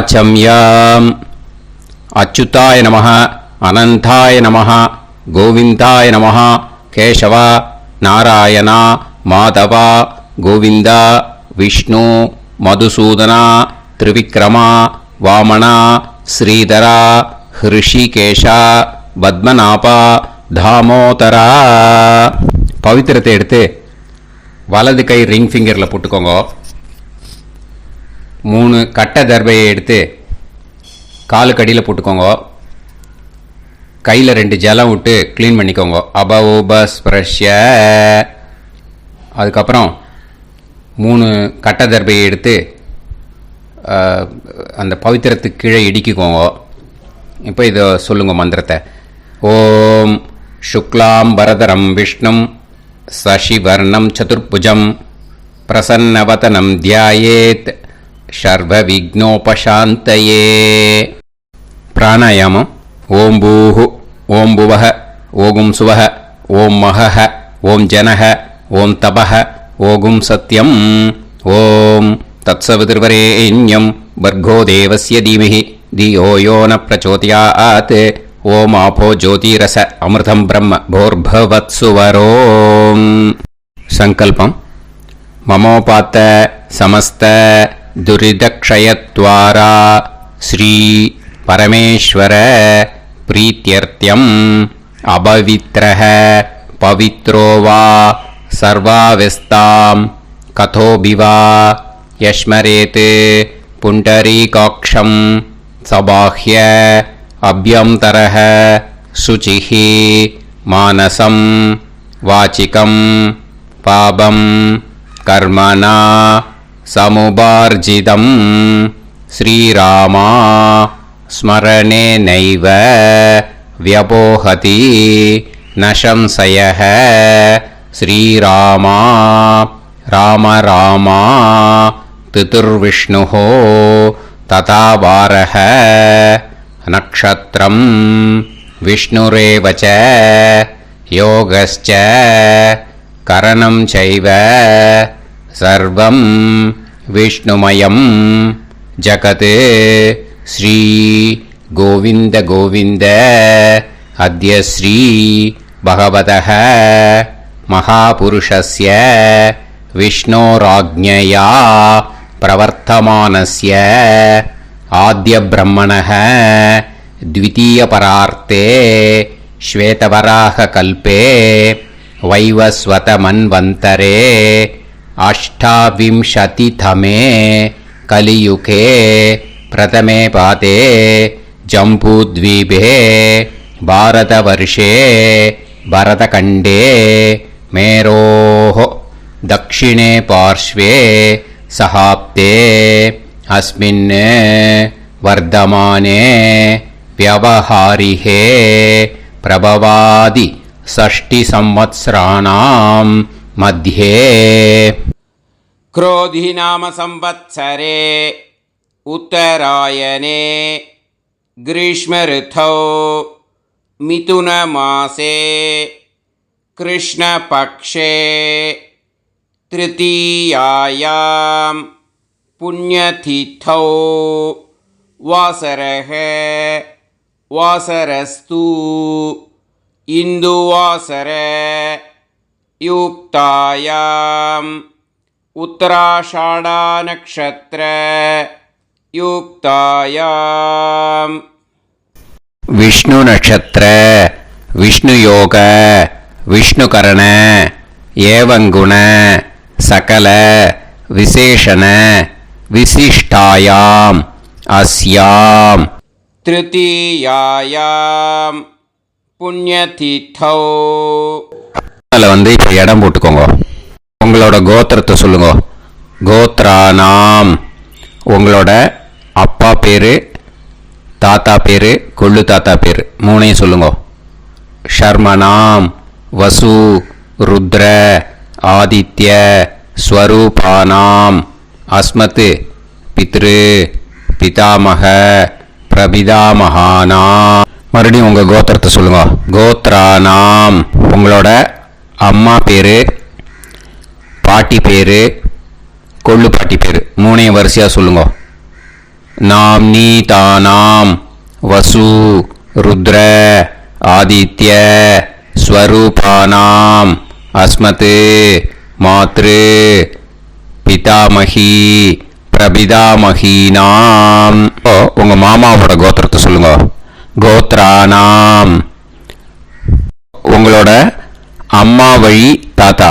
ஆச்சம்யம். அச்சுதாய நமः, அனந்தாய நமः, கோவிந்தாய நமः, கேசவ, நாராயணா, மாதவா, கோவிந்தா, விஷ்ணு, மதுசூதனா, திரிவிக்ரமா, வாமனா, ஸ்ரீதரா, ஹிருஷிகேஷா, பத்மநாபா, தாமோதரா. பவித்திரத்தை எடுத்து வலது கை ரிங் ஃபிங்கரில் போட்டுக்கோங்க. 3 கட்டை தர்பையை எடுத்து காலுக்கடியில் போட்டுக்கோங்க. கையில் 2 ஜலம் விட்டு க்ளீன் பண்ணிக்கோங்க. அபஓபஸ்பிரஷ்ய. அதுக்கப்புறம் 3 கட்டை தர்பையை எடுத்து அந்த பவித்திரத்துக்கு கீழே இடிக்கிக்கோங்க. இப்போ இதை சொல்லுங்க மந்திரத்தை. ஓம் சுக்லாம் வரதரம் விஷ்ணும் சசிவர்ணம் சதுர்புஜம் பிரசன்னவதனம் தியாயேத் சர்வ விக்னோபசாந்தயே. பிராணாயாமம். ஓம் பூஹு, ஓம் புவஹ, ஓகும் சுவஹ, ஓம் மஹஹ, ஓம் ஜனஹ, ஓம் தபஹ, ஓகும் சத்யம். ஓம் தத்சவிதுர்வரேண்யம் பர்கோ தேவஸ்ய தீமஹி தியோ யோ ந பிரச்சோதயாத். ஓம் ஆபோ ஜோதிரச அமிர்தம் பிரம்ம போர்பவத்சுவரோம். சங்கல்பம். மமோபாத்த சமஸ்த துரிதக்ஷயத்வாரா ஸ்ரீ பரமேஸ்வர பிரீத்யர்த்தியம் அபவித்ரஹ பவித்ரோ வா சர்வாவஸ்தாம் கதோபிவா யஸ்மரேத் புண்டரீகாக்ஷம் சபாஹ்ய அப்யந்தரஹ சுசிஹ மானசம் வாசிகம் பாபம் கர்மணா சமுபார்ஜிதம் ஸ்ரீராமா ஸ்மரணேனைவ வ்யபோஹதி ந சம்சயः. ஸ்ரீராமா ராம ராமா திதுர்விஷ்ணுः ததா வாரः. நக்ஷத்ரம் விஷ்ணுரேவ ச யோகஸ்ச கரணம் சைவ சர்வம் விஷ்ணுமயம் ஜகத். ஸ்ரீ கோவிந்த கோவிந்த அத்ய ஸ்ரீ பகவதः மகாபுருஷஸ்ய விஷ்ணோராஜ்ஞயா பிரவர்த்தமானஸ்ய ஆத்ய பிரம்மணः த்விதீயபரார்த்தே ஸ்வேதவராக கல்பே வைவஸ்வத மன்வந்தரே அஷ்டாவிம்சதிதமே கலியுகே பிரதமே பாதே ஜம்பூத்வீபே பாரதவர்ஷே பரதகண்டே மேரோः தக்ஷிணே பார்ஷ்வே சஹாப்தே அஸ்மின் வர்தமானே व्यवहारिहे प्रभवादि 6 संवत्सराणां मध्ये. क्रोधी नाम संवत्सरे उत्तरायणे ग्रीष्म ऋतौ मिथुनमासे कृष्णपक्षे तृतीयायां पुण्यतिथौ वासरः वासरस्तु इन्दुवासर युक्तायाम् उत्तराषाढा नक्षत्र युक्तायाम् विष्णु नक्षत्र विष्णु योग विष्णुकरण एवं गुण सकल विशेषण विशिष्टायाम् अस्याम तृतीयायाम पुण्यतिथौ. அதில் இப்போ இடம் போட்டுக்கோங்க. உங்களோட கோத்திரத்தை சொல்லுங்க. கோத்ரானாம். உங்களோட அப்பா பேர், தாத்தா பேர், கொள்ளு தாத்தா பேர் 3ஐயும் சொல்லுங்க. ஷர்மனாம் வசு ருத்ர ஆதித்ய ஸ்வரூபானாம் அஸ்மத் பித்ரு பிதாமக பிரபிதாமகானா. மறுபடியும் உங்கள் கோத்திரத்தை சொல்லுங்க. கோத்ரானாம். உங்களோட அம்மா பேர், பாட்டி பேர், கொள்ளு பாட்டி பேர் 3ஐயும் வரிசையாக சொல்லுங்க. நாம்னீதானாம் வசு ருத்ர ஆதித்ய ஸ்வரூபானாம் அஸ்மத் மாத்ரு பிதாமகி பிரபிதாமகீனாம். உங்க மாமாவோட கோத்திரத்தை சொல்லுங்க. கோத்ரானாம். உங்களோட அம்மா வழி தாத்தா,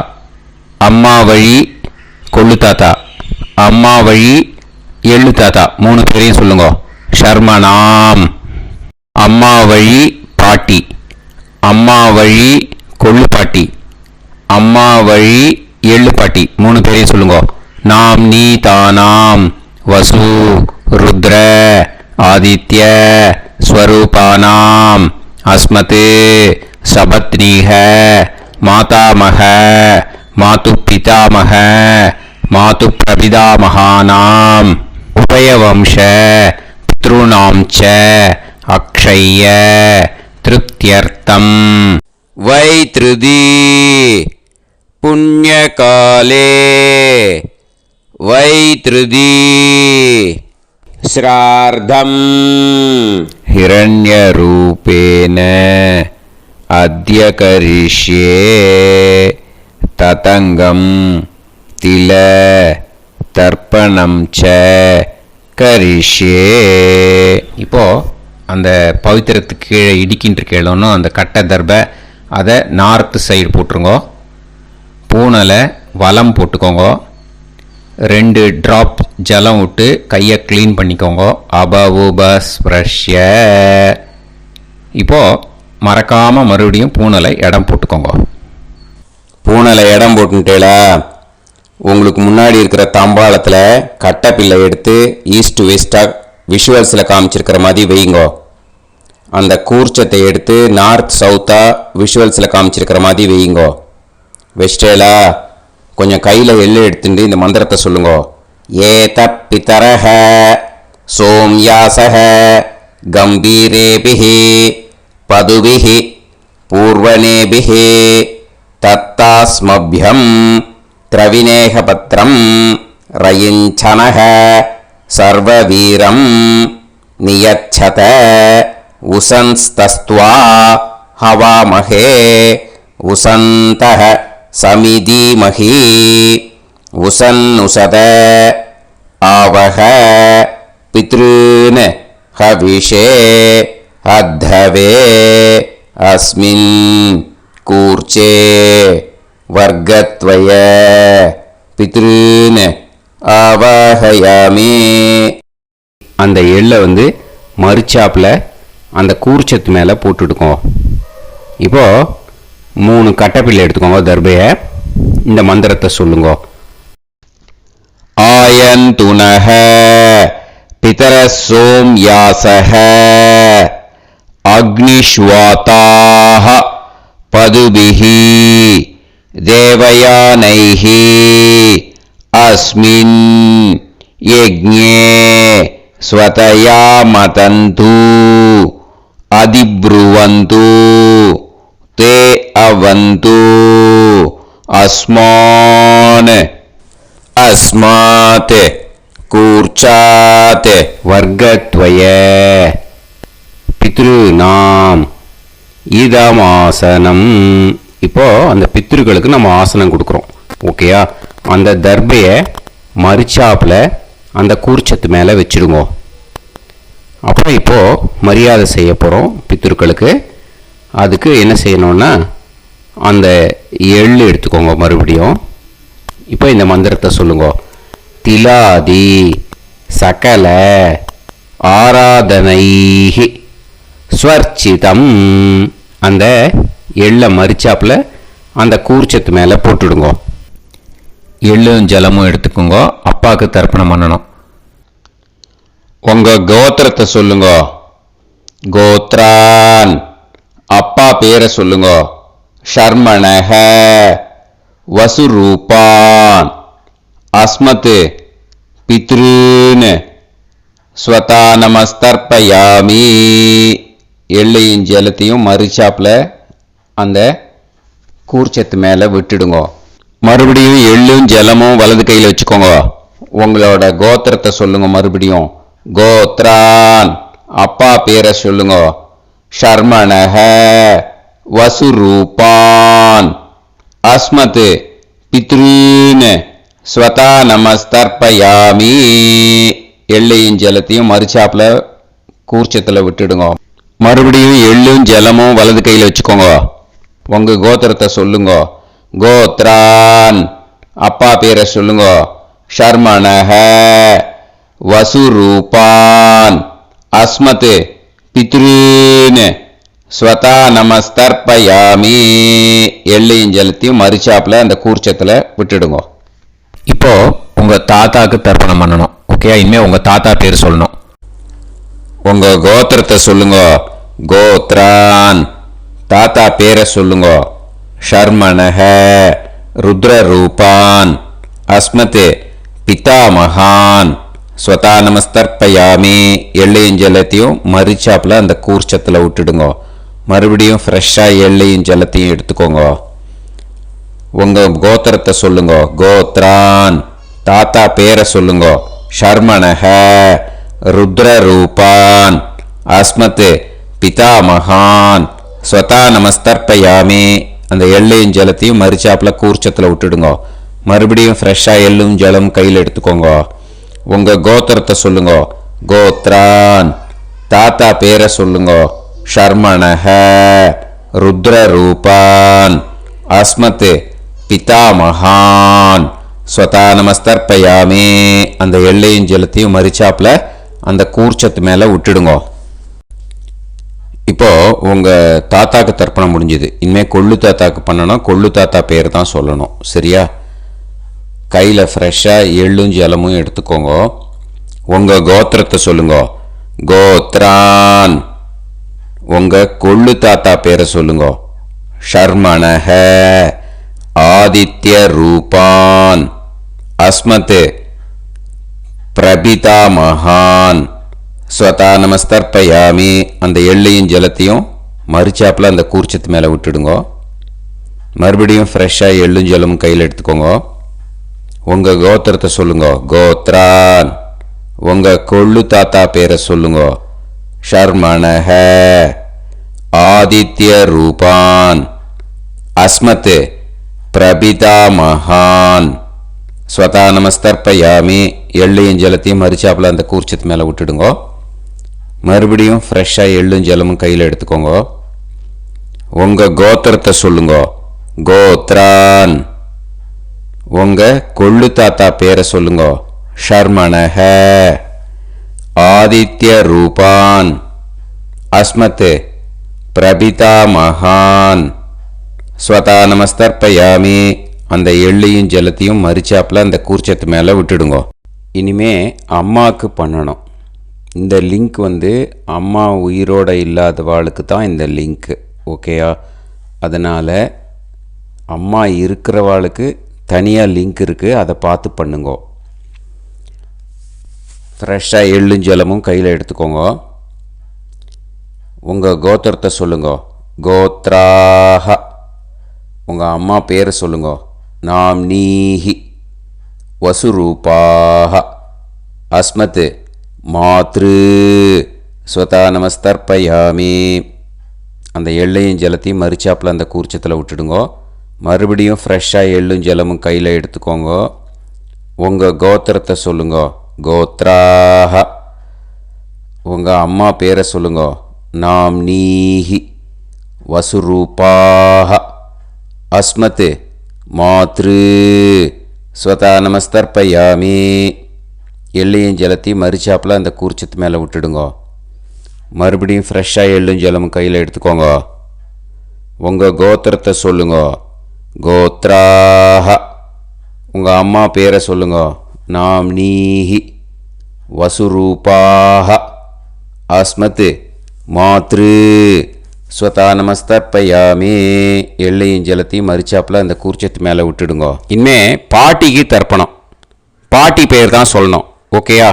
அம்மா வழி கொள்ளு தாத்தா, அம்மா வழி எள்ளு தாத்தா, 3 பேரையும் சொல்லுங்க. ஷர்மனாம். அம்மா வழி பாட்டி, அம்மா வழி கொள்ளு பாட்டி, அம்மா வழி எள்ளு பாட்டி, 3 பேரையும் சொல்லுங்க. நாம்னீதானாம் வசு ருத்ர ஆதித்ய ஸ்வரூபானாம் அஸ்மத் சபத்னீஹ மாதாமஹ மாது பிதாமஹ மாது பிரபிதாமகானாம் உபயவம்ச பித்ருணாம் ச அக்ஷய்ய திருப்தியர்த்தம் வைத்ருதி புண்ணியகாலே வைத்ருதி ஸ்ரார்த்தம் ஹிரண்யரூபேன அத்ய கரிஷ்யே ததங்கம் தில தர்ப்பணம் ச கரிஷ்யே. இப்போ அந்த பவித்திரத்துக்கு கீழே இடிக்கின்ற கேளோன்னு அந்த கட்டை தர்பை அதை நார்த்து சைடு போட்டுருங்கோ. பூனலை வலம் போட்டுக்கோங்க. 2 ட்ராப் ஜலம் விட்டு கையை க்ளீன் பண்ணிக்கோங்க. அபவுபஸ்ப்ரஷ்ய. இப்போது மறக்காமல் மறுபடியும் பூனலை இடம் போட்டுக்கோங்க. பூனலை இடம் போட்டுட்டேலா, உங்களுக்கு முன்னாடி இருக்கிற தாம்பாளத்தில் கட்டைப்பில்லை எடுத்து ஈஸ்ட் வெஸ்டாக விஷுவல்ஸில் காமிச்சிருக்கிற மாதிரி வைங்கோ. அந்த கூர்ச்சத்தை எடுத்து நார்த் சவுத்தாக விஷுவல்ஸில் காமிச்சிருக்கிற மாதிரி வைங்கோ. வெஸ்டேலா கொஞ்சம் கையில் எள்ளு எடுத்துட்டு இந்த மந்திரத்தை சொல்லுங்க. ஏத பிதரஹ சோம்யாசஹ கம்பீரேபிஹி பதுபிஹி பூர்வனேபிஹி தத்தாஸ்மப்யம் திரவிநேகபத்ரம் ரயிஞ்சனஹ சர்வவீரம் நியச்சத உசன்ஸ்தஸ்த்வா ஹவாமஹே உசந்தஹ சமிதீமஹி உசன்னுசத ஆவஹ பித்ருன் ஹவிஷே அத்தவே அஸ்மின் கூர்ச்சே வர்க்கத்வய பித்ருன் ஆவாஹயாமி. அந்த எள்ளை மறுச்சாப்பில் அந்த கூர்ச்சத்து மேலே போட்டுடுக்கோம். இப்போது 3 கட்டைப்பிள்ளை எடுத்துக்கோங்க. தர்பையை இந்த மந்திரத்தை சொல்லுங்க. ஆயந்துனஹ பிதர சோம்யாசஹ அக்னிஷ்வாதாஹ பதுபிஹி தேவயானைஹி அஸ்மின் யஜ்ஞே ஸ்வதயா மதந்து அதிப்ருவந்து தே அவது அஸ்மான் அஸ்மாத் கூர்ச்சாத் வர்க்கத்வய பித்ருநாம் இதமாசனம். இப்போ அந்த பித்ருக்களுக்கு நம்ம ஆசனம் கொடுக்குறோம். ஓகேயா? அந்த தர்பையை மறுச்சாப்பில் அந்த கூர்ச்சத்து மேலே வச்சுடுங்க. அப்புறம் இப்போது மரியாதை செய்ய போகிறோம் பித்ருக்களுக்கு. அதுக்கு என்ன செய்யணும்னா அந்த எள்ளு எடுத்துக்கோங்க. மறுபடியும் இப்போ இந்த மந்திரத்தை சொல்லுங்க. திலாதி சகல ஆராதனைஹி ஸ்வர்ச்சிதம். அந்த எள்ளை மரிச்சாப்பில் அந்த கூர்ச்சத்து மேலே போட்டுடுங்க. எள்ளும் ஜலமும் எடுத்துக்கோங்க. அப்பாவுக்கு தர்ப்பணம் பண்ணணும். உங்கள் கோத்திரத்தை சொல்லுங்க. கோத்ரான். அப்பா பேரை சொல்லுங்க. ஷர்மணஹ வசுரூபான் அஸ்மத் பித்ருன் ஸ்வதா நமஸ்தர்ப்பயாமி. எள்ளையும் ஜலத்தையும் மறுச்சாப்பில் அந்த கூர்ச்சத்து மேலே விட்டுடுங்க. மறுபடியும் எள்ளும் ஜலமும் வலது கையில் வச்சுக்கோங்க. உங்களோட கோத்திரத்தை சொல்லுங்க. மறுபடியும் கோத்ரான் அப்பா பேரை சொல்லுங்க. ஷர்மணஹ வசுரூபான் அஸ்மத் பித்ருன் ஸ்வதா நமஸ்தர்ப்பயாமி. எள்ளையும் ஜலத்தையும் மறுச்சாப்புல கூர்ச்சத்தில் விட்டுடுங்க. மறுபடியும் எள்ளும் ஜலமும் வலது கையில் வச்சுக்கோங்க. உங்க கோத்திரத்தை சொல்லுங்க. கோத்ரான் அப்பா பேரை சொல்லுங்க. ஷர்மணஹ வசுரூபான் அஸ்மத் பித்ருன் ஸ்வதா நமஸ்தர்ப்பயாமி. எள்ளையும் ஜலத்தையும் மறுச்சாப்புல அந்த கூர்ச்சத்தில் விட்டுடுங்க. இப்போ உங்க தாத்தாக்கு தர்ப்பணம் பண்ணணும். ஓகே, இனிமே உங்க தாத்தா பேர் சொல்லணும். உங்க கோத்திரத்தை சொல்லுங்க. கோத்ரான் தாத்தா பேரை சொல்லுங்க. ஷர்மணஹ ருத்ரரூபான் அஸ்மத் பிதாமகான் ஸ்வதா நமஸ்தர்ப்பயாமி. எள்ளையும் ஜலத்தையும் மறுச்சாப்புல அந்த கூர்ச்சத்தில் விட்டுடுங்க. மறுபடியும் ஃப்ரெஷ்ஷாக எள்ளையும் ஜலத்தையும் எடுத்துக்கோங்க. உங்க கோத்திரத்தை சொல்லுங்க. கோத்ரான் தாத்தா பேரை சொல்லுங்க. ஷர்மணஹ ருத்ரரூபான் அஸ்மத் பிதாமகான் ஸ்வதா நமஸ்தர்ப்பயாமி. அந்த எள்ளையும் ஜலத்தையும் மறுச்சாப்புல கூர்ச்சத்தில் விட்டுடுங்க. மறுபடியும் ஃப்ரெஷ்ஷாக எள்ளும் ஜலம் கையில் எடுத்துக்கோங்க. உங்க கோத்திரத்தை சொல்லுங்க. கோத்ரான் தாத்தா பேரை சொல்லுங்க. ஷர்மணஹ ருத்ரரூபான் அஸ்மத் பிதாமகான் ஸ்வதா நமஸ்தர்ப்பயாமி. அந்த எள்ளையும் ஜலத்தையும் மறுச்சாப்புல அந்த கூர்ச்சத்து மேலே விட்டுடுங்க. இப்போ உங்க தாத்தாக்கு தர்ப்பணம் முடிஞ்சுது. இனிமேல் கொள்ளு தாத்தாக்கு பண்ணணும். கொள்ளு தாத்தா பேர் தான் சொல்லணும். சரியா? கையில் ஃப்ரெஷ்ஷாக எள்ளும் ஜலமும் எடுத்துக்கோங்க. உங்க கோத்திரத்தை சொல்லுங்க. கோத்ரான் உங்க கொள்ளு தாத்தா பேரை சொல்லுங்க. ஷர்மணஹ ஆதித்ய ரூபான் அஸ்மத் பிரபிதாமகான் ஸ்வதா நமஸ்தர்ப்பயாமி. அந்த எள்ளையும் ஜலத்தையும் மறுச்சாப்புல அந்த கூர்ச்சத்து மேலே விட்டுடுங்க. மறுபடியும் ஃப்ரெஷ்ஷாக எள்ளும் ஜலமும் கையில் எடுத்துக்கோங்க. உங்க கோத்திரத்தை சொல்லுங்க. கோத்ரான் உங்க கொள்ளு தாத்தா பேரை சொல்லுங்க. ஷர்மணஹ ஆதித்ய ரூபான் அஸ்மத் பிரபிதாமகான் ஸ்வதா நமஸ்தர்ப்பயாமி. எள்ளையும் ஜலத்தையும் மறுச்சாப்புல அந்த கூர்ச்சத்து மேலே விட்டுடுங்க. மறுபடியும் ஃப்ரெஷ்ஷாக எள்ளும் ஜலமும் கையில் எடுத்துக்கோங்க. உங்க கோத்திரத்தை சொல்லுங்க. கோத்ரான் உங்க கொள்ளு தாத்தா பேரை சொல்லுங்க. ஷர்மணஹ ஆதித்ய ரூபான் அஸ்மத் பிரபிதாமகான் ஸ்வதா நமஸ்தர்ப்பயாமி. அந்த எள்ளையும் ஜலத்தையும் மறுச்சாப்புல அந்த கூர்ச்சத்து மேலே விட்டுடுங்க. இனிமே அம்மாவுக்கு பண்ணணும். இந்த லிங்க் அம்மா உயிரோட இல்லாதவாளுக்கு தான் இந்த லிங்க்கு. ஓகேயா? அதனால் அம்மா இருக்கிறவாளுக்கு தனியாக லிங்க் இருக்குது. அதை பார்த்து பண்ணுங்க. ஃப்ரெஷ்ஷாக எள்ளும் ஜலமும் கையில் எடுத்துக்கோங்க. உங்கள் கோத்திரத்தை சொல்லுங்க. கோத்ராஹ உங்கள் அம்மா பேரை சொல்லுங்க. நாம்னீஹி வசுரூபாஹ அஸ்மத் மாத்ரு ஸ்வதா நமஸ்தர்ப்பயாமி. அந்த எள்ளையும் ஜலத்தையும் மறுச்சாப்புல அந்த கூர்ச்சத்தில் விட்டுடுங்க. மறுபடியும் ஃப்ரெஷ்ஷாக எள்ளும் ஜலமும் கையில் எடுத்துக்கோங்க. உங்கள் கோத்திரத்தை சொல்லுங்க. கோத்ராஹ உங்கள் அம்மா பேரை சொல்லுங்க. நாம்னீஹி வசுரூபாஹ அஸ்மத் மாத்ரு ஸ்வதா நமஸ்தர்ப்பயாமி. எள்ளையும் ஜலத்தையும் மறுச்சாப்புல அந்த கூர்ச்சத்து மேலே விட்டுடுங்க. மறுபடியும் ஃப்ரெஷ்ஷாக எள்ளும் ஜலமும் கையில் எடுத்துக்கோங்க. உங்கள் கோத்திரத்தை சொல்லுங்க. கோத்ராஹ உங்கள் அம்மா பேரை சொல்லுங்க. நாம்னீஹி வசுரூபாஹ அஸ்மத் மாத்ரு ஸ்வதா நமஸ்தர்ப்பயாமி. எள்ளையும் ஜலத்தையும் மறுச்சாப்புல அந்த கூர்ச்சத்து மேலே விட்டுடுங்க. இனிமே பாட்டிக்கு தர்ப்பணம். பாட்டி பேர் தான் சொல்லணும். ஓகேயா?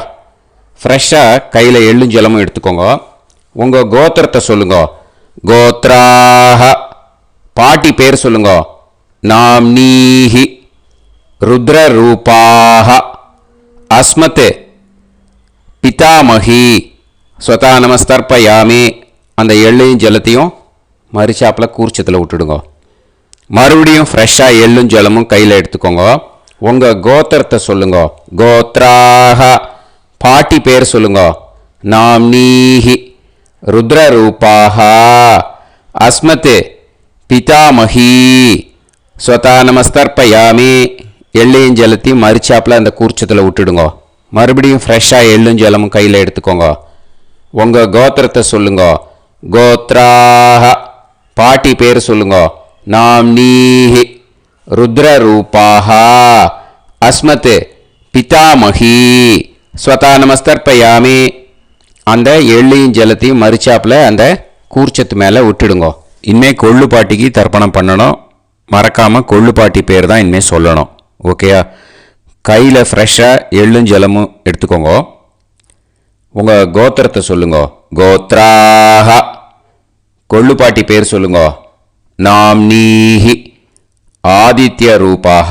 ஃப்ரெஷ்ஷாக கையில் எள்ளும் ஜலமும் எடுத்துக்கோங்க. உங்கள் கோத்திரத்தை சொல்லுங்க. கோத்ராஹ பாட்டி பேர் சொல்லுங்க. நாம்னீஹி ருத்ரரூபாஹ அஸ்மத் பிதாமகி ஸ்வதா நமஸ்தர்ப்பயாமி. அந்த எள்ளையும் ஜலத்தையும் மரிச்சாப்பில் கூர்ச்சத்தில் விட்டுடுங்க. மறுபடியும் ஃப்ரெஷ்ஷாக எள்ளும் ஜலமும் கையில் எடுத்துக்கோங்க. உங்கள் கோத்திரத்தை சொல்லுங்க. கோத்ராக பாட்டி பேர் சொல்லுங்க. நாம்னீஹி ருத்ரரூபாக அஸ்மத் பிதாமகி ஸ்வதா நமஸ்தர்ப்பயாமி. எள்ளையும் ஜலத்தையும் மரிச்சாப்பில் அந்த கூர்ச்சத்தில் விட்டுடுங்க. மறுபடியும் ஃப்ரெஷ்ஷாக எள்ளும் ஜலமும் கையில் எடுத்துக்கோங்க. உங்கள் கோத்திரத்தை சொல்லுங்க. கோத்ராக பாட்டி பேர் சொல்லுங்க. நாம்னீஹி ருத்ரரூபாக அஸ்மத் பிதாமகி ஸ்வதா நமஸ்தர்ப்பயாமி. அந்த எள்ளையும் ஜலத்தையும் மரிச்சாப்பில் அந்த கூர்ச்சத்து மேலே விட்டுடுங்க. இனிமேல் கொள்ளு பாட்டிக்கு தர்ப்பணம் பண்ணணும். மறக்காமல் கொள்ளு பாட்டி பேர் தான் இனிமேல் சொல்லணும். ஓகேயா? கையில் ஃப்ரெஷ்ஷாக எள்ளும் ஜலமும் எடுத்துக்கோங்க. உங்கள் கோத்திரத்தை சொல்லுங்க. கோத்ராக கொள்ளு பாட்டி பேர் சொல்லுங்க. நாம்னீஹி ஆதித்ய ரூபாக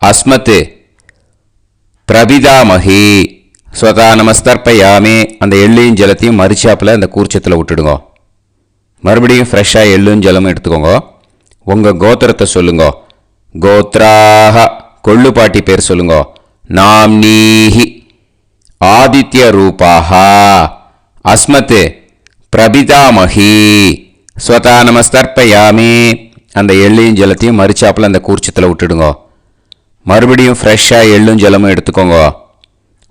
அஸ்மத் பிரபிதாமகி ஸ்வதா நமஸ்தர்ப்பயாமி. அந்த எள்ளையும் ஜலத்தையும் மரிச்சாப்பில் அந்த கூர்ச்சத்தில் விட்டுடுங்க. மறுபடியும் ஃப்ரெஷ்ஷாக எள்ளும் ஜலமும் எடுத்துக்கோங்க. உங்கள் கோத்திரத்தை சொல்லுங்க. கோத்ராக கொள்ளு பாட்டி பேர் சொல்லுங்க. நாம்னீஹி ஆதித்ய ரூபாக அஸ்மத் பிரபிதாமகி ஸ்வதா நமஸ்தர்ப்பயாமி. அந்த எள்ளையும் ஜலத்தையும் மரிச்சாப்பில் அந்த கூர்ச்சத்தில் விட்டுடுங்க. மறுபடியும் ஃப்ரெஷ்ஷாக எள்ளும் ஜலமும் எடுத்துக்கோங்க.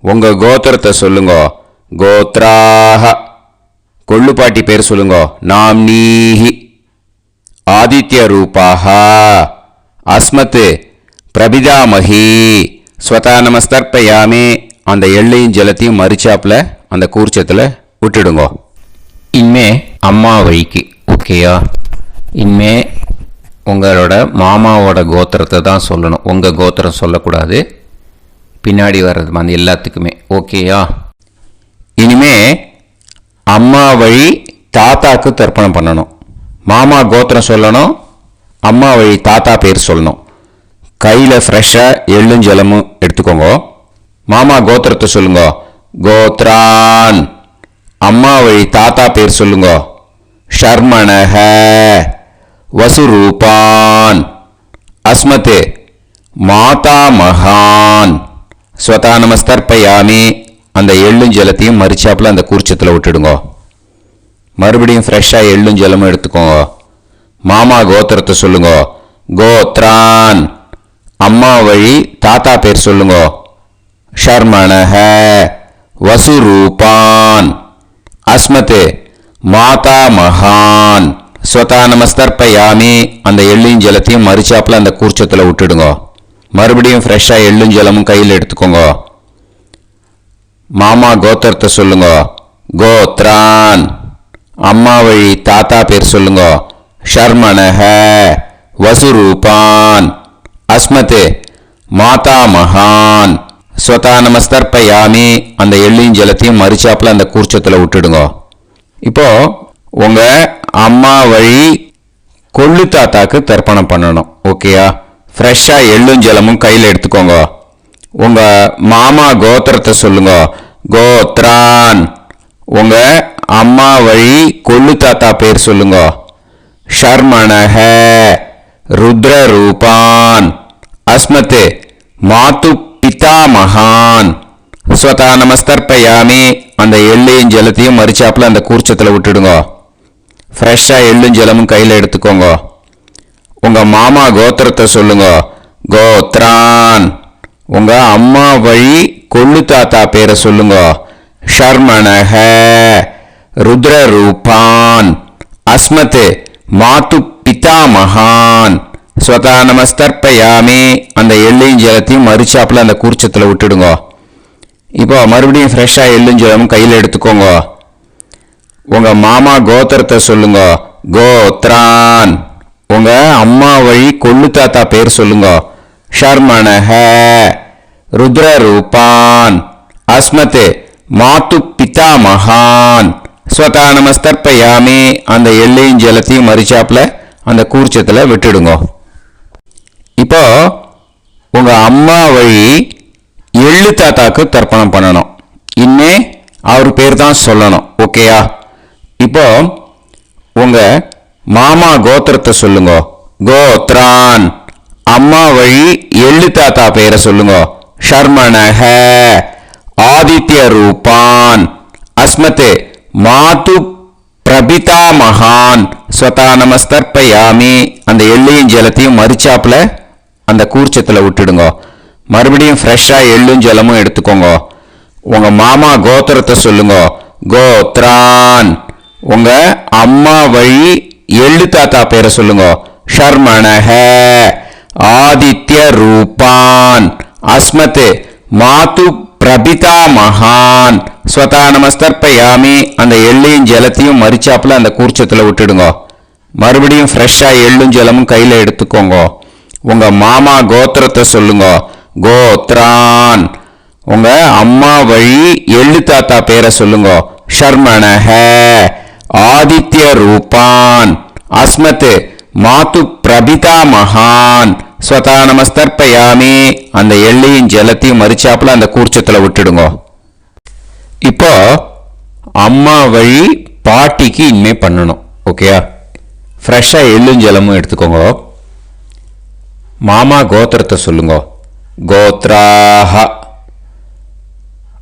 உங்கள் கோத்திரத்தை சொல்லுங்க. கோத்ராக கொள்ளு பாட்டி பேர் சொல்லுங்க. நாம்னீஹி ஆதித்ய ரூபாக அஸ்மத் பிரபிதாமகி ஸ்வதா நமஸ்தர்ப்பயாமி. அந்த எள்ளையும் ஜலத்தையும் மரிச்சாப்பில் அந்த கூர்ச்சத்தில் விட்டுடுங்க. இனிமே அம்மா வழிக்கு. ஓகேயா? இனிமே உங்களோட மாமாவோட கோத்திரத்தை தான் சொல்லணும். உங்கள் கோத்திரம் சொல்லக்கூடாது. பின்னாடி வர்றது அந்த எல்லாத்துக்குமே. ஓகேயா? இனிமே அம்மா வழி தாத்தாக்கு தர்ப்பணம் பண்ணணும். மாமா கோத்திரம் சொல்லணும். அம்மா வழி தாத்தா பேர் சொல்லணும். கையில் ஃப்ரெஷ்ஷாக எள்ளும் ஜலமும் எடுத்துக்கோங்க. மாமா கோத்திரத்தை சொல்லுங்க. கோத்ரான். அம்மா வழி தாத்தா பேர் சொல்லுங்க. ஷர்மணஹ வசுரூபான் அஸ்மத் மாதா மகான் ஸ்வதா நமஸ்தர்ப்பயாமி. அந்த எள்ளும் ஜலத்தையும் மரிச்சாப்பில் அந்த கூர்ச்சத்தில் விட்டுடுங்க. மறுபடியும் ஃப்ரெஷ்ஷாக எள்ளும் ஜலமும் எடுத்துக்கோங்க. மாமா கோத்திரத்தை சொல்லுங்க. கோத்ரான். அம்மா வழி தாத்தா பேர் சொல்லுங்க. ஷர்மணஹ வசுரூபான் அஸ்மத் மாதா மகான் ஸ்வதா நமஸ்தர்ப்பயாமி. அந்த எள்ளையும் ஜலத்தையும் மரிச்சாப்பில் அந்த கூர்ச்சத்தில் விட்டுடுங்க. மறுபடியும் ஃப்ரெஷ்ஷாக எள்ளும் ஜலமும் கையில் எடுத்துக்கோங்க. மாமா கோத்திரத்தை சொல்லுங்க. கோத்ரான். அம்மா வழி தாத்தா பேர் சொல்லுங்க. ஷர்மணஹ வசுரூபான் அஸ்மத் மாதா மகான் ஸ்வதா நமஸ்தர்ப்பயாமி. அந்த எள்ளையும் ஜலத்தையும் மரிச்சாப்பில் அந்த கூர்ச்சத்தில் விட்டுடுங்க. இப்போ உங்கள் அம்மா வழி கொள்ளு தாத்தாக்கு தர்ப்பணம் பண்ணணும். ஓகேயா? ஃப்ரெஷ்ஷாக எள்ளும் ஜலமும் கையில் எடுத்துக்கோங்க. உங்கள் மாமா கோத்திரத்தை சொல்லுங்க. கோத்ரான். உங்கள் அம்மா வழி கொள்ளு தாத்தா பேர் சொல்லுங்க. ஷர்மணஹ ருத்ரரூபான் அஸ்மத் மாது பிதாமகான் ஸ்வதா நமஸ்தர்ப்பயாமி. அந்த எள்ளையும் ஜலத்தையும் மரிச்சாப்பில் அந்த கூர்ச்சத்தில் விட்டுடுங்க. ஃப்ரெஷ்ஷாக எள்ளும் ஜலமும் கையில் எடுத்துக்கோங்க. உங்கள் மாமா கோத்திரத்தை சொல்லுங்க. கோத்ரான். உங்கள் அம்மா வழி கொள்ளு தாத்தா பேரை சொல்லுங்க. ஷர்மணஹ ருத்ரரூபான் அஸ்மத் மாது பிதாமகான் ஸ்வதா நமஸ்தர்ப்பயாமி. அந்த எள்ளையும் ஜலத்தையும் மரிச்சாப்பில் அந்த கூர்ச்சத்தில் விட்டுடுங்க. இப்போ மறுபடியும் ஃப்ரெஷ்ஷாக எள்ளும் ஜலமும் கையில் எடுத்துக்கோங்க. உங்கள் மாமா கோத்திரத்தை சொல்லுங்க. கோத்ரான். உங்கள் அம்மா வழி கொள்ளு தாத்தா பேர் சொல்லுங்க. ஷர்மணஹ ருத்ரரூபான் அஸ்மத் மாது பிதாமகான் ஸ்வதா நமஸ்தர்ப்பயாமி. அந்த எள்ளையும் ஜலத்தையும் மரிச்சாப்பில் அந்த கூர்ச்சத்தில் விட்டுடுங்க. இப்போ உங்கள் அம்மா வழி எள்ளு தாத்தாக்கு தர்ப்பணம் பண்ணணும். இன்னே அவர் பேர் தான் சொல்லணும். ஓகேயா? இப்போ உங்க மாமா கோத்திரத்தை சொல்லுங்க. கோத்ரான். அம்மா வழி எள்ளு தாத்தா பேரை சொல்லுங்க. ஷர்மணஹ. ஆதித்ய ரூபான். அஸ்மதே மாது பிரபிதா மகான். ஸ்வதா நமஸ்தர்ப்பயாமி. அந்த எள்ளையும் ஜலத்தையும் மறிச்சாப்புல அந்த கூர்ச்சத்தில் விட்டுடுங்க. மறுபடியும் ஃப்ரெஷ்ஷாக எள்ளும் ஜலமும் எடுத்துக்கோங்க. உங்க மாமா கோத்திரத்தை சொல்லுங்க. கோத்ரான். உங்க அம்மா வழி எள்ளு தாத்தா பேரை சொல்லுங்க. ஷர்மணஹ. ஆதித்ய ரூபான். அஸ்மத் மாது பிரபிதா மகான். ஸ்வதா நமஸ்தர்ப்பயாமி. அந்த எள்ளையும் ஜலத்தையும் மறிச்சாப்புல அந்த கூர்ச்சத்தில் விட்டுடுங்க. மறுபடியும் ஃப்ரெஷ்ஷாக எள்ளும் ஜலமும் கையில் எடுத்துக்கோங்க. உங்க மாமா கோத்திரத்தை சொல்லுங்க. கோத்ரான். உங்க அம்மா வழி எள்ளு தாத்தா பேரை சொல்லுங்க. ஷர்மணஹ. ஆதித்ய ரூபான். அஸ்மத் மாது பிரபிதா மகான். ஸ்வதா நமஸ்தர்ப்பயாமி. அந்த எள்ளையும் ஜலத்தையும் மறிச்சாப்புல அந்த கூர்ச்சத்தில் விட்டுடுங்க. இப்போ அம்மா வழி பாட்டிக்கு இனிமே பண்ணணும். ஓகேயா? ஃப்ரெஷ்ஷாக எள்ளும் ஜலமும் எடுத்துக்கோங்க. மாமா கோத்திரத்தை சொல்லுங்க. கோத்ராஹ.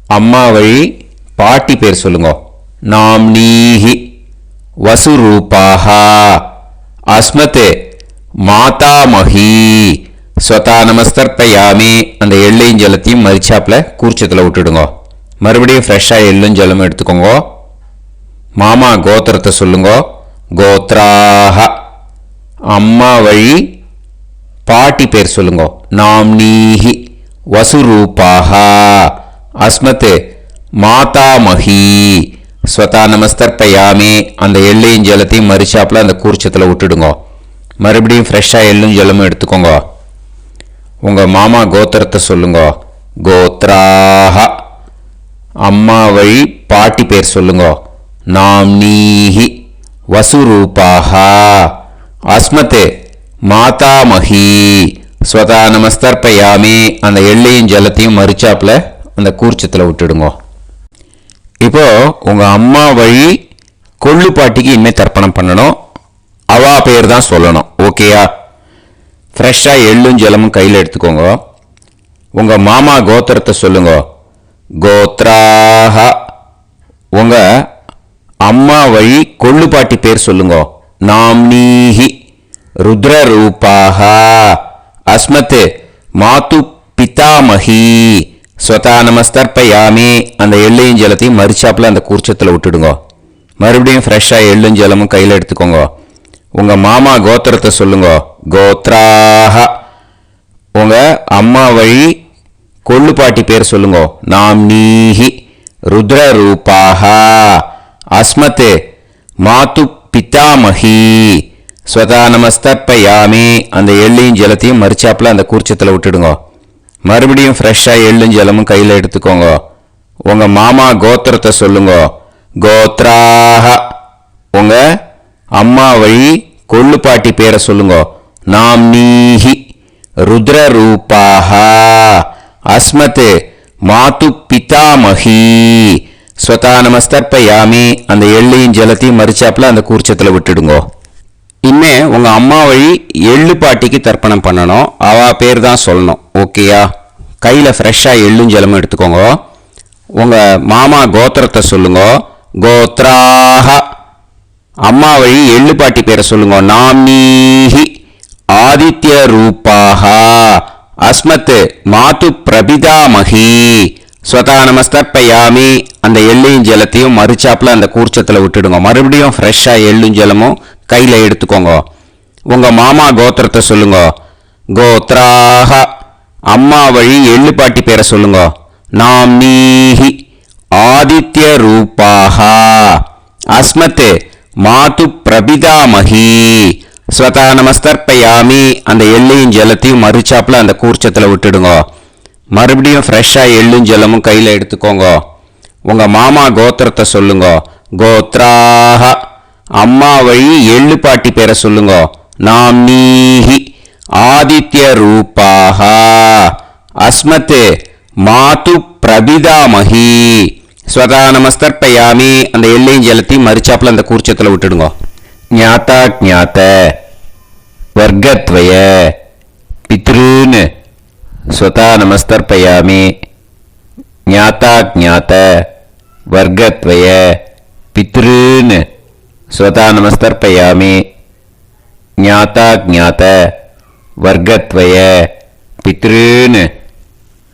அம்மா வழி பாட்டி பேர் சொல்லுங்க. நாம்னீஹி. வசுரூபாஹ. அஸ்மத் மாதாமஹி. ஸ்வதா நமஸ்தர்ப்பயாமி. அந்த எள்ளையும் ஜலத்தையும் மறிச்சாப்புல கூர்ச்சத்தில் விட்டுடுங்க. மறுபடியும் ஃப்ரெஷ்ஷாக எள்ளும் ஜலமும் எடுத்துக்கோங்க. மாமா கோத்திரத்தை சொல்லுங்க. கோத்ராஹ. அம்மா வழி பாட்டி பேர் சொல்லுங்க. நாம்னீஹி. வசுரூபாஹ. அஸ்மத் மாதாமஹி. ஸ்வதா நமஸ்தர்ப்பயாமி. அந்த எள்ளையும் ஜலத்தையும் மறிச்சாப்புல அந்த கூர்ச்சத்தில் விட்டுடுங்க. மறுபடியும் ஃப்ரெஷ்ஷாக எள்ளும் ஜலமும் எடுத்துக்கோங்க. உங்கள் மாமா கோத்திரத்தை சொல்லுங்க. கோத்ராஹ. அம்மா வழி பாட்டி பேர் சொல்லுங்க. நாம்னீஹி. வசுரூபாஹ. அஸ்மத் மாதாமஹி. ஸ்வதா நமஸ்தர்ப்பயாமி. அந்த எள்ளையும் ஜலத்தையும் மறிச்சாப்புல அந்த கூர்ச்சத்தில் விட்டுடுங்க. இப்போ உங்க அம்மா வழி கொள்ளு பாட்டிக்கு இனிமேல் தர்ப்பணம் பண்ணணும். அவா பேர் தான் சொல்லணும். ஓகேயா? ஃப்ரெஷ்ஷாக எள்ளும் ஜலமும் கையில் எடுத்துக்கோங்க. உங்க மாமா கோத்திரத்தை சொல்லுங்க. கோத்ராஹ. உங்க அம்மா வழி கொள்ளு பாட்டி பேர் சொல்லுங்க. நாம்னீஹி. ருத்ரரூபாஹ. அஸ்மத் மாது பிதாமஹி. ஸ்வதா நமஸ்தர்ப்பயாமி. அந்த எள்ளையும் ஜலத்தையும் மறிச்சாப்புல அந்த கூர்ச்சத்தில் விட்டுடுங்க. மறுபடியும் ஃப்ரெஷ்ஷாக எள்ளும் ஜலமும் கையில் எடுத்துக்கோங்க. உங்க மாமா கோத்திரத்தை சொல்லுங்க. கோத்ராஹ. உங்க அம்மா வழி கொள்ளு பாட்டி பேர் சொல்லுங்க. நாம்னீஹி. ருத்ரரூபாஹ. அஸ்மத் மாது பிதாமஹி. ஸ்வதா நமஸ்தர்ப்பயாமி. அந்த எள்ளையும் ஜலத்தையும் மறிச்சாப்புல அந்த கூர்ச்சத்தில் விட்டுடுங்க. மறுபடியும் ஃப்ரெஷ்ஷாக எள்ளும் ஜலமும் கையில் எடுத்துக்கோங்க. உங்க மாமா கோத்திரத்தை சொல்லுங்க. கோத்ராஹ. உங்க அம்மா வழி கொள்ளு பாட்டி பேரை சொல்லுங்க. நாம்னீஹி. ருத்ரரூபாஹ. அஸ்மத் மாது பிதாமஹி. ஸ்வதா நமஸ்தர்ப்பயாமி. அந்த எள்ளையும் ஜலத்தையும் மறிச்சாப்புல அந்த கூர்ச்சத்தில் விட்டுடுங்க. இனிமே உங்க அம்மா வழி எள்ளு பாட்டிக்கு தர்ப்பணம் பண்ணணும். அவ பேர் தான் சொல்லணும். ஓகேயா? கையில் ஃப்ரெஷ்ஷாக எள்ளும் ஜலமும் எடுத்துக்கோங்க. உங்க மாமா கோத்திரத்தை சொல்லுங்க. கோத்ராஹ. அம்மா வழி எள்ளு பாட்டி பேரை சொல்லுங்க. நாம்னீஹி. ஆதித்ய ரூபாஹ. அஸ்மத் மாது பிரபிதாமஹி. ஸ்வதா நமஸ்தர்ப்பயாமி. அந்த எள்ளையும் ஜலத்தையும் மறிச்சாப்புல அந்த கூர்ச்சத்தில் விட்டுடுங்க. மறுபடியும் ஃப்ரெஷ்ஷாக எள்ளும் ஜலமும் கையில் எடுத்துக்கோங்க. உங்க மாமா கோத்திரத்தை சொல்லுங்க. கோத்ராஹ. அம்மா வழி எள்ளு பாட்டி பேரை சொல்லுங்க. நாம்னீஹி. ஆதித்ய ரூபாஹ. அஸ்மத் மாது பிரபிதாமஹி. ஸ்வதா நமஸ்தர்ப்பயாமி. அந்த எள்ளையும் ஜலத்தையும் மறிச்சாப்புல அந்த கூர்ச்சத்தில் விட்டுடுங்க. மறுபடியும் ஃப்ரெஷ்ஷாக எள்ளும் ஜலமும் கையில் எடுத்துக்கோங்க. உங்க மாமா கோத்திரத்தை சொல்லுங்க. கோத்ராஹ. அம்மா வழி எள்ளு பாட்டி பேரை சொல்லுங்க. நாம்னீஹி. ஆதித்ய ரூபாஹ. அஸ்மத் மாது பிரபிதாமகி ஸ்வதா நமஸ்தர்ப்பயாமி அந்த எல்லையும் ஜலத்தையும் மறிச்சாப்புல அந்த கூர்ச்சத்தில் விட்டுடுங்க. ஞாத்தா ஜாத்த வர்க்கத்வய பித்ருன்னு ஸ்வதா நமஸ்தர்ப்பயாமி ஞாத்தா ஜாத்த வர்க்கத்வய பித்ருன்னு ஸ்வதா நமஸ்தர்ப்பயாமி ஞாத்தா ஜாத்த வர்க்கத்வய பித்ருன்னு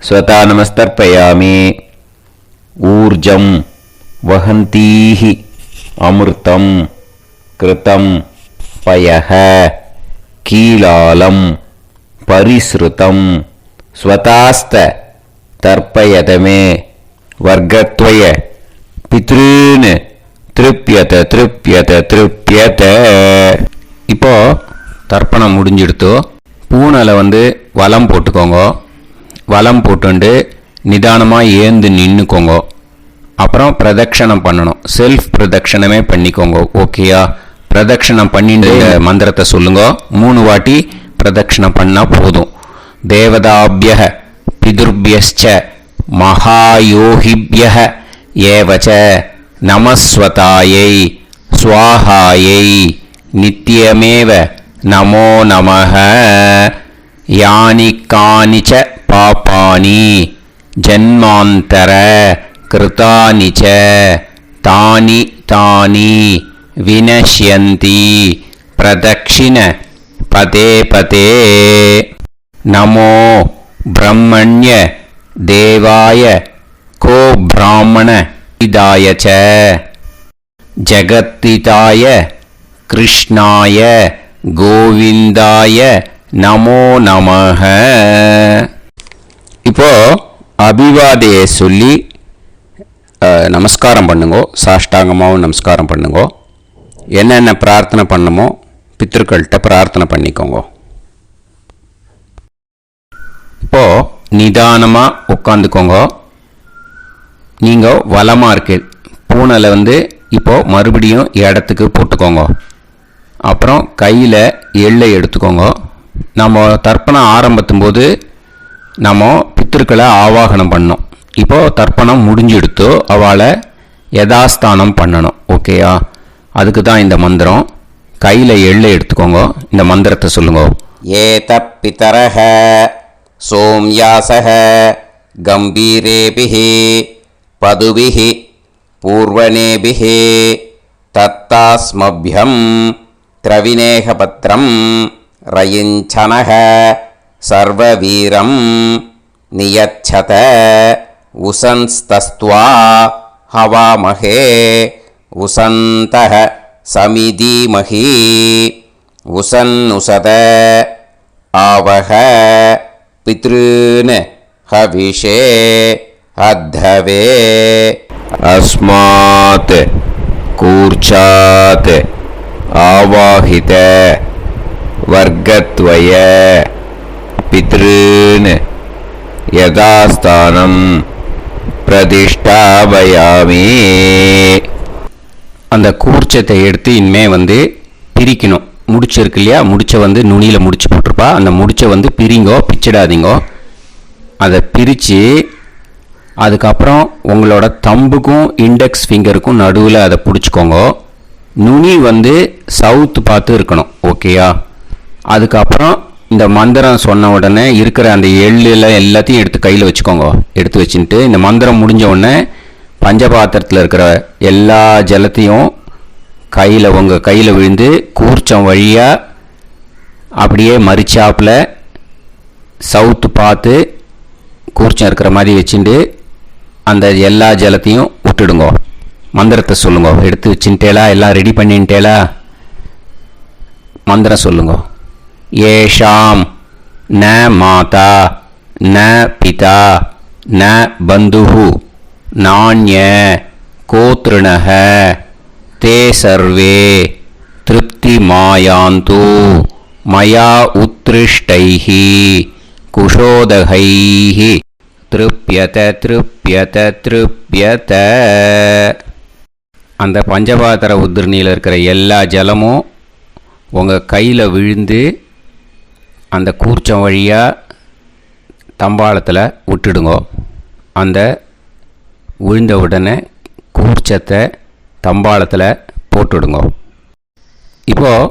ஸ்வதா நமஸ்தர்ப்பயாமி. ஊர்ஜம் வஹந்தீஹி அமிர்தம் கிருதம் பயஹ கீலாலம் பரிஸ்ருதம் ஸ்வதாஸ்த தர்ப்பயதமே வர்க்கத்வய பித்ருன்னு திருப்யத திருப்யத திருப்யத. இப்போ தர்ப்பணம் முடிஞ்சிடுத்தோ பூனலை வலம் போட்டுக்கோங்க. வலம் போட்டுண்டு நிதானமாக ஏந்து நின்றுக்கோங்க. அப்புறம் பிரதட்சணம் பண்ணணும். செல்ஃப் பிரதட்சணமே பண்ணிக்கோங்க. ஓகேயா? பிரதட்சணம் பண்ணிட்டு மந்திரத்தை சொல்லுங்க. 3 வாட்டி பிரதட்சணம் பண்ணால் போதும். தேவதாபிய பிதுர்பியச்ச மகாயோகிபிய ஏவச்ச நமஸ்வதாயை ஸ்வாஹாயை நித்யமேவ நமோ நமஹ. யானி கானிச்ச பாபானி ஜன்மாந்தர கிருதானி ச தானி தானி வினஷ்யந்தி பிரதக்ஷிண பதே பதே. நமோ பிரம்மண்ய தேவாய கோ பிராமண இதாய ச ஜகத்திதாய கிருஷ்ணாய கோவிந்தாய நமோ நமஹ. இப்போ அபிவாதையை சொல்லி நமஸ்காரம் பண்ணுங்கோ. சாஷ்டாங்கமாகவும் நமஸ்காரம் பண்ணுங்கோ. என்னென்ன பிரார்த்தனை பண்ணமோ பித்ருக்கள்கிட்ட பிரார்த்தனை பண்ணிக்கோங்க. இப்போ நிதானமாக உட்காந்துக்கோங்க. நீங்கள் வலமாக இருக்கு பூனலை இப்போ மறுபடியும் இடத்துக்கு போட்டுக்கோங்க. அப்புறம் கையில் எள்ளை எடுத்துக்கோங்க. நம்ம தர்ப்பணம் ஆரம்பத்தும் போது நம்ம பித்திருக்களை ஆவாகனம் பண்ணோம். இப்போது தர்ப்பணம் முடிஞ்செடுத்தோ அவளை யதாஸ்தானம் பண்ணணும். ஓகேயா? அதுக்கு தான் இந்த மந்திரம். கையில் எள்ளை எடுத்துக்கோங்க. இந்த மந்திரத்தை சொல்லுங்க. ஏத பிதரஹ சோம்யாசஹ கம்பீரேபிஹி பதுபிஹி பூர்வணேபிஹி தத்தாஸ்மப்யம் திரவிநேகபத்ரம் ரயிஞ்சனஹ சர்வவீரம் நியச்சத உசன்ஸ்தஸ்த்வா ஹவாமஹே உசந்தஹ சமிதீமஹி உசன்னுசத ஆவஹ பித்ருன் ஹவிஷே அத்தவே. அஸ்மாத் கூர்ச்சாத் ஆவாஹித வர்க்கத்வய பித்ருன் யதாஸ்தானம் பிரதிஷ்டாபயாமி. அந்த கூர்ச்சத்தை எடுத்து இனிமே பிரிக்கணும். முடிச்சு இருக்கு இல்லையா? முடிச்சை நுனியில் முடிச்சு போட்டிருப்பா. அந்த முடிச்சை பிரிங்கோ, பிச்சிடாதீங்கோ. அதை பிரித்து அதுக்கப்புறம் உங்களோட தம்புக்கும் இண்டெக்ஸ் ஃபிங்கருக்கும் நடுவில் அதை பிடிச்சிக்கோங்க. நுனி சவுத்து பார்த்து இருக்கணும். ஓகேயா? அதுக்கப்புறம் இந்த மந்திரம் சொன்ன உடனே இருக்கிற அந்த எள்ளில் எல்லாத்தையும் எடுத்து கையில் வச்சுக்கோங்க. எடுத்து வச்சுட்டு இந்த மந்திரம் முடிஞ்ச உடனே பஞ்சபாத்திரத்தில் இருக்கிற எல்லா ஜலத்தையும் உங்கள் கையில் விழுந்து கூர்ச்சம் வழியாக அப்படியே மறிச்சாப்பில் சவுத்து பார்த்து கூர்ச்சம் இருக்கிற மாதிரி வச்சுட்டு அந்த எல்லா ஜலத்தையும் விட்டுடுங்க. மந்திரத்தை சொல்லுங்க. எடுத்து வச்சுட்டேலா? எல்லாம் ரெடி பண்ணிட்டேலா? மந்திரம் சொல்லுங்க. ஏஷாம் ந மாதா ந பிதா ந பந்துஹு நாண்ய கோத்ருணஹ தே சர்வே திருப்தி மாயாந்து மயா உத்ருஷ்டைஹி குஷோதகைஹி திருப்யத திருப்யத திருப்யத. அந்த பஞ்சபாத்திர உதிரணியில் இருக்கிற எல்லா ஜலமும் உங்கள் கையில் விழுந்து அந்த கூர்ச்சம் வழியாக தம்பாளத்தில் விட்டுடுங்க. அந்த விழுந்த உடனே கூர்ச்சத்தை தம்பாளத்தில் போட்டுவிடுங்க. இப்போது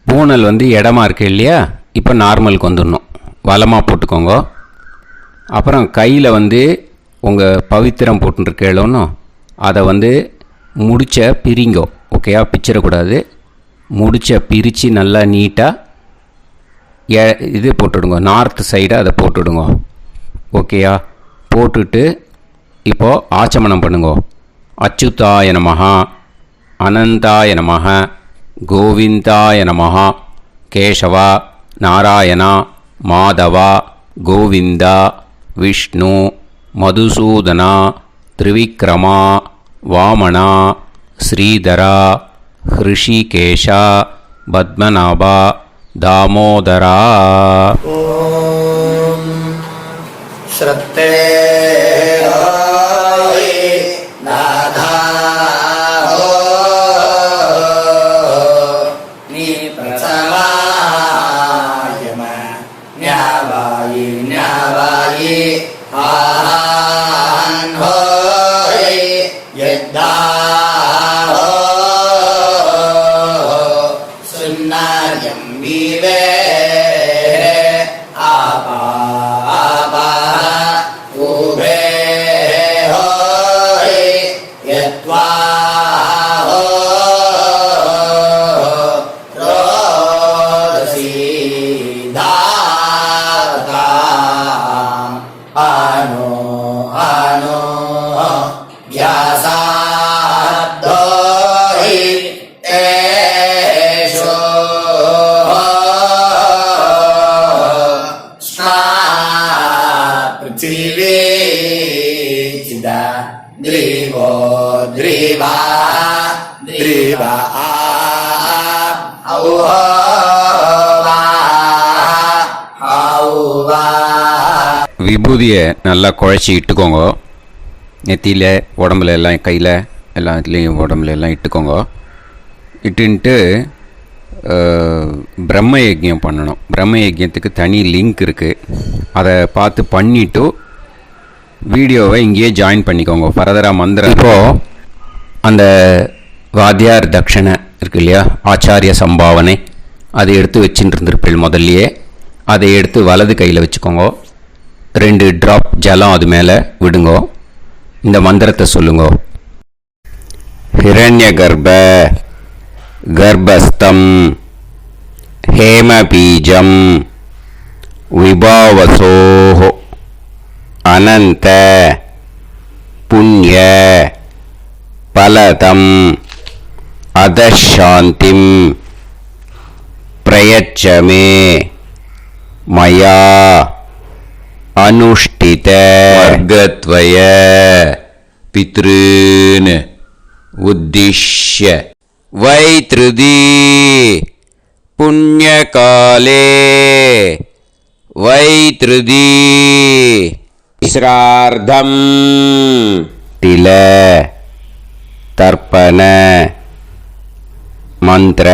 பூனல் இடமா இருக்கு இல்லையா, இப்போ நார்மலுக்கு வந்துடணும். வலமாக போட்டுக்கோங்க. அப்புறம் கையில் உங்கள் பவித்திரம் போட்டுருக்கேளோன்னு அதை முடிச்ச பிரிங்கோ. ஓகேயா, பிச்சிடக்கூடாது. முடிச்ச பிரித்து நல்லா நீட்டாக இது போட்டுவிடுங்க. நார்த் சைடை அதை போட்டுவிடுங்க. ஓகேயா, போட்டுட்டு இப்போது ஆச்சமனம் பண்ணுங்க. அச்சுதாய நமஹ, அனந்தாய நமஹ, கோவிந்தாய நமஹ, கேசவா, நாராயணா, மாதவா, கோவிந்தா, விஷ்ணு, மதுசூதனா, திரிவிக்ரமா, வாமனா, ஸ்ரீதரா, ஹிருஷிகேஷா, பத்மநாபா, தாமோதரா. ஓம் ஸ்ரத்தே விபூதியை நல்லா குழச்சி இட்டுக்கோங்க. நெத்தியில், உடம்புல எல்லாம், கையில் எல்லாத்துலேயும் உடம்புல எல்லாம் இட்டுக்கோங்க. இட்டுன்ட்டு பிரம்ம யஜ்யம் பண்ணணும். பிரம்ம யஜ்யத்துக்கு தனி லிங்க் இருக்குது. அதை பார்த்து பண்ணிவிட்டு வீடியோவை இங்கேயே ஜாயின் பண்ணிக்கோங்க. ஃபர்தராக மந்திரம். இப்போது அந்த வாத்தியார் தட்சணை இருக்கு இல்லையா, ஆச்சாரிய சம்பாவனை, அதை எடுத்து வச்சுட்டு இருந்திருப்பேன் முதல்லையே. அதை எடுத்து வலது கையில் வச்சுக்கோங்க. 2 ட்ராப் ஜலம் அது மேலே விடுங்கோ. இந்த மந்திரத்தை சொல்லுங்க. ஹிரண்ய கர்ப்ப கர்ப்பஸ்தம் ஹேமபீஜம் விபாவசோஹ அனந்த புண்ணிய பலதம் அதசாந்திம் பிரயச்சமே மயா அனுஷ்டித வர்கத்வய பித்ருன் உத்திஷ்ய வைத்ருதி புண்ணியகாலே வைத்ருதி ஸ்ரார்த்தம் தில தர்ப்பண மந்திர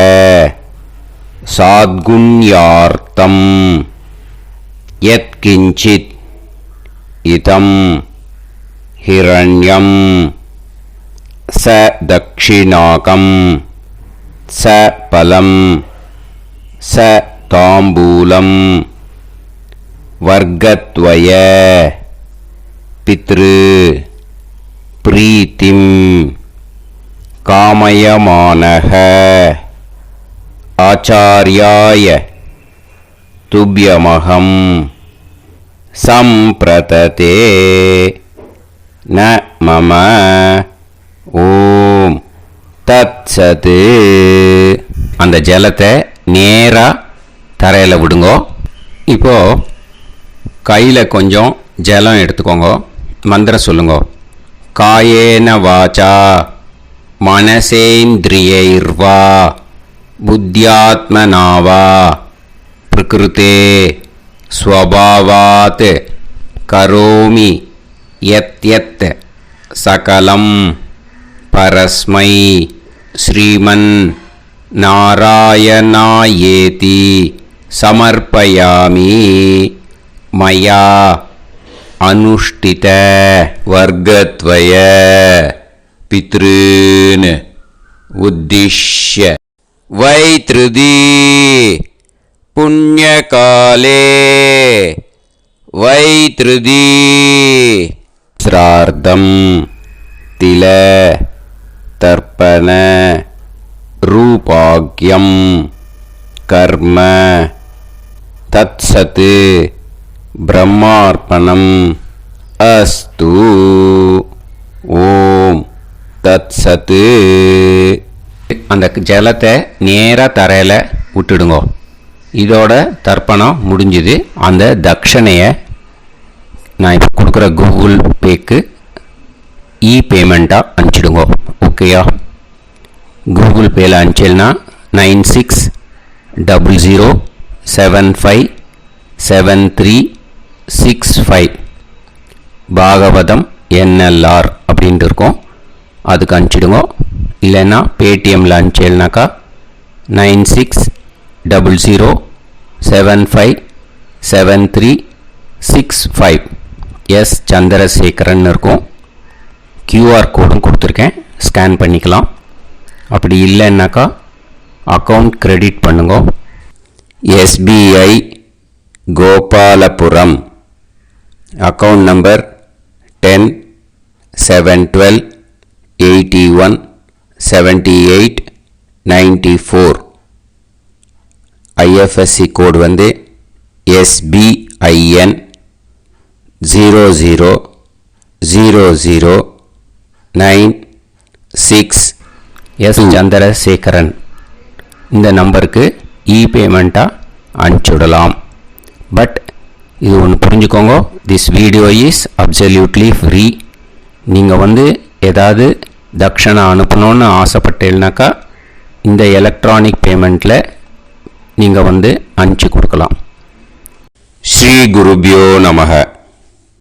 சாத்குண்யார்த்தம் யத்கிஞ்சித் இதம் ஹிரண்யம் ச தக்ஷிணாகம் ச பலம் ச தாம்பூலம் வர்கத்வய பித்ரு பிரீத்திம் காமயமானஹ ஆச்சார்யாய துப்யமகம் சம்பிரததே ந மம ஓம் தத்சத். அந்த ஜலத்தை நேராக தரையில் விடுங்கோ. இப்போது கையில் கொஞ்சம் ஜலம் எடுத்துக்கோங்க. மந்திரம் சொல்லுங்க. காயேன வாச்சா மனசேந்திரியைர்வா புத்தியாத்மனாவா பிரகிருதே ஸ்வபாவாத் கரோமி யத் யத் சகலம் பரஸ்மை ஸ்ரீமன் நாராயணாயேதி சமர்ப்பயாமி மயா அனுஷ்டித வர்க்கத்வய பித்ருன் உத்திஷ்ய வைத்ருதி புண்ணியகாலே வைத்ருதி ஸ்ரார்த்தம் தில தர்ப்பண ரூபாக்யம் கர்ம தத்சத் பிரம்மார்ப்பணம் அஸ்து ஓம் தத்சத். அந்த ஜலத்தை நேராக தரையில் விட்டுடுங்கோ. இதோட தர்ப்பணம் முடிஞ்சுது. அந்த தட்சணையை நான் இப்போ கொடுக்குற கூகுள் பேக்கு பேமெண்ட்டாக அனுப்பிச்சிடுங்கோ. ஓகேயா? கூகுள் பேயில் அனுப்பிச்சல்னா 9600757365 பாகவதம் NLR அப்படின்ட்டு இருக்கோம். அதுக்கு அனுப்பிச்சிடுங்கோ. இல்லைன்னா பேடிஎம்மில் அனுப்பிச்சல்னாக்கா 9600757365 எஸ் சந்திரசேகரன் இருக்கும். கியூஆர் கோடும் கொடுத்துருக்கேன், ஸ்கேன் பண்ணிக்கலாம். அப்படி இல்லைன்னாக்கா அக்கௌண்ட் கிரெடிட் பண்ணுங்க. SBI Gopalapuram account number 10-7-12-81-78-94. IFSC கோடு வந்து SBIN 000096. எஸ் சந்திரசேகரன் இந்த நம்பருக்கு பேமெண்ட்டாக அனுப்பிச்சுடலாம். பட் இது ஒன்று புரிஞ்சுக்கோங்க, this video is absolutely free. நீங்கள் வந்து ஏதாவது தட்சணை அனுப்பணுன்னு ஆசைப்பட்டேன்னாக்கா இந்த எலக்ட்ரானிக் பேமெண்ட்டில் நீங்கள் வந்து அனுப்பிச்சி கொடுக்கலாம். ஸ்ரீ குருபியோ நமஹ.